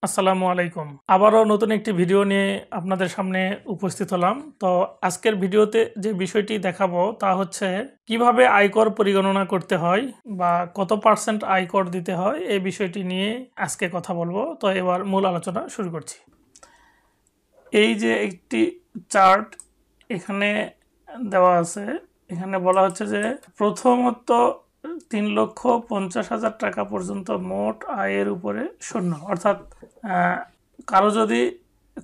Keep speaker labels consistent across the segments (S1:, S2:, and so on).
S1: আসসালামু আলাইকুম। আবারও নতুন একটি ভিডিও নিয়ে আপনাদের সামনে উপস্থিত হলাম। তো আজকের ভিডিওতে যে বিষয়টি দেখাবো তা হচ্ছে কিভাবে আয়কর পরিগণনা করতে হয় বা কত পার্সেন্ট আয়কর দিতে হয় এই বিষয়টি নিয়ে আজকে কথা বলবো। তো এবার মূল আলোচনা শুরু করছি। এই যে একটি চার্ট এখানে দেওয়া আছে, এখানে বলা হচ্ছে যে প্রথমত ৩,৫০,০০০ টাকা পর্যন্ত মোট আয়ের উপরে শূন্য, অর্থাৎ কারো যদি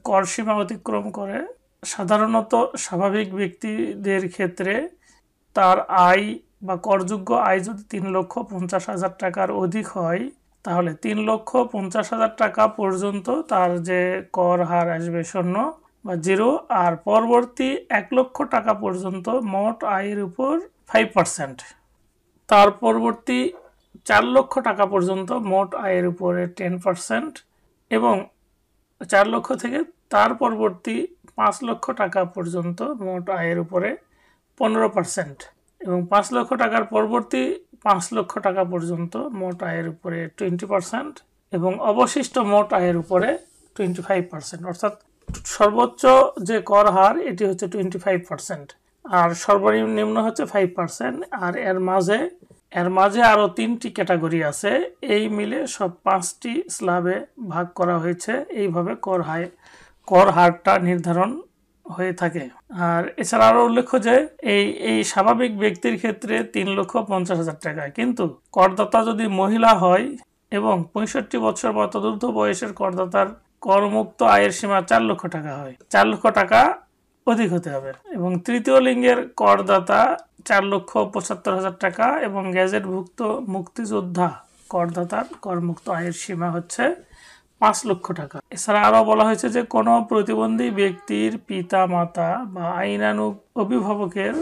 S1: কর সীমা অতিক্রম করে, সাধারণত স্বাভাবিক ব্যক্তিদের ক্ষেত্রে তার আয় বা করযোগ্য আয় যদি ৩,৫০,০০০ টাকার অধিক হয়, তাহলে ৩,৫০,০০০ টাকা পর্যন্ত তার যে কর হার আসবে শূন্য বা জিরো, আর পরবর্তী ১,০০,০০০ টাকা পর্যন্ত মোট আয়ের উপর 5%, তার পরবর্তী ৪,০০,০০০ টাকা পর্যন্ত মোট আয়ের উপরে 10%, এবং ৪,০০,০০০ থেকে তার পরবর্তী ৫,০০,০০০ টাকা পর্যন্ত মোট আয়ের উপরে 15%, এবং ৫,০০,০০০ টাকার পরবর্তী ৫,০০,০০০ টাকা পর্যন্ত মোট আয়ের উপরে 20%, এবং অবশিষ্ট মোট আয়ের উপরে 25%, অর্থাৎ সর্বোচ্চ যে কর হার এটি হচ্ছে 25%, আর সর্বনিম্ন হচ্ছে 5%, আর এর মাঝে আরও 3টি ক্যাটাগরি আছে। এই মিলে সব 5টি স্ল্যাবে ভাগ করা হয়েছে। এইভাবে কর হারটা নির্ধারণ হয়ে থাকে। আর এছাড়া আরও উল্লেখ্য যে এই স্বাভাবিক ব্যক্তির ক্ষেত্রে ৩,৫০,০০০ টাকা, কিন্তু করদাতা যদি মহিলা হয় এবং ৬৫ বছর বা তদূর্ধ্ব বয়সের করদাতার করমুক্ত আয়ের সীমা ৪,০০,০০০ টাকা হয়, ৪,০০,০০০ টাকা অধিক হতে হবে। এবং তৃতীয় লিঙ্গের করদাতা ৪,৭৫,০০০ টাকা, এবং গ্যাজেটভুক্ত মুক্তিযোদ্ধা করদাতার করমুক্ত আয়ের সীমা হচ্ছে ৫,০০,০০০ টাকা। এছাড়া আরও বলা হয়েছে যে কোনো প্রতিবন্ধী ব্যক্তির পিতা মাতা বা আইনানুগ অভিভাবকের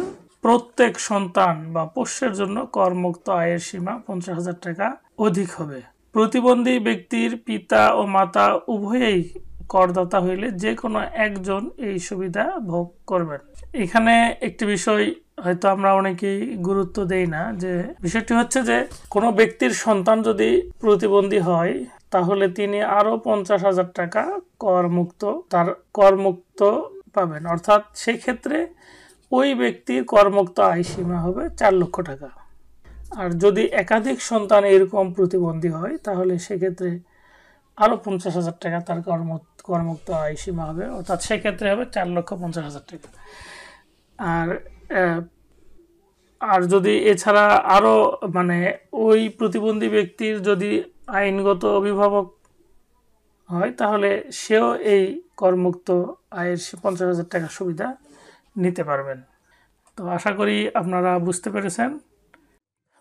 S1: প্রত্যেক সন্তান বা পোষ্যের জন্য করমুক্ত আয়ের সীমা ৫০,০০০ টাকা অধিক হবে। প্রতিবন্ধী ব্যক্তির পিতা ও মাতা উভয়েই করদাতা হইলে যে কোনো একজন এই সুবিধা ভোগ করবেন। এখানে একটি বিষয় হয়তো আমরা অনেকেই গুরুত্ব দেই না, যে বিষয়টি হচ্ছে যে কোনো ব্যক্তির সন্তান যদি প্রতিবন্ধী হয়, তাহলে তিনি আরও ৫০,০০০ টাকা করমুক্ত পাবেন, অর্থাৎ সেক্ষেত্রে ওই ব্যক্তির করমুক্ত আয় সীমা হবে ৪,০০,০০০ টাকা। আর যদি একাধিক সন্তান এরকম প্রতিবন্ধী হয়, তাহলে সেক্ষেত্রে আরও ৫০,০০০ টাকা তার করমুক্ত আয় সীমা হবে, অর্থাৎ সেক্ষেত্রে হবে ৪,৫০,০০০ টাকা। আর যদি এছাড়া আরও ওই প্রতিবন্ধী ব্যক্তির যদি আইনগত অভিভাবক হয়, তাহলে সেও এই করমুক্ত আয়ের ৫০,০০০ টাকা সুবিধা নিতে পারবেন। তো আশা করি আপনারা বুঝতে পেরেছেন।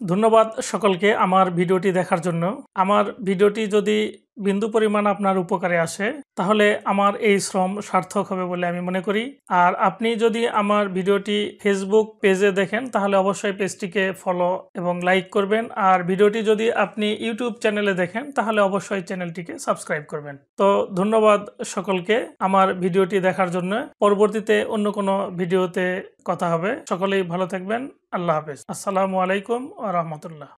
S1: ধন্যবাদ সকলকে আমার ভিডিওটি দেখার জন্য। আমার ভিডিওটি যদি বিন্দু পরিমাণ আপনার উপকারে আসে, তাহলে আমার এই শ্রম সার্থক হবে বলে আমি মনে করি। আর আপনি যদি আমার ভিডিওটি ফেসবুক পেজে দেখেন, তাহলে অবশ্যই পেজটিকে ফলো এবং লাইক করবেন। আর ভিডিওটি যদি আপনি ইউটিউব চ্যানেলে দেখেন, তাহলে অবশ্যই চ্যানেলটিকে সাবস্ক্রাইব করবেন। তো ধন্যবাদ সকলকে আমার ভিডিওটি দেখার জন্য। পরবর্তীতে অন্য কোনো ভিডিওতে কথা হবে। সকলেই ভালো থাকবেন। আল্লাহ হাফেজ। আসসালামু আলাইকুম ওয়া রাহমাতুল্লাহ।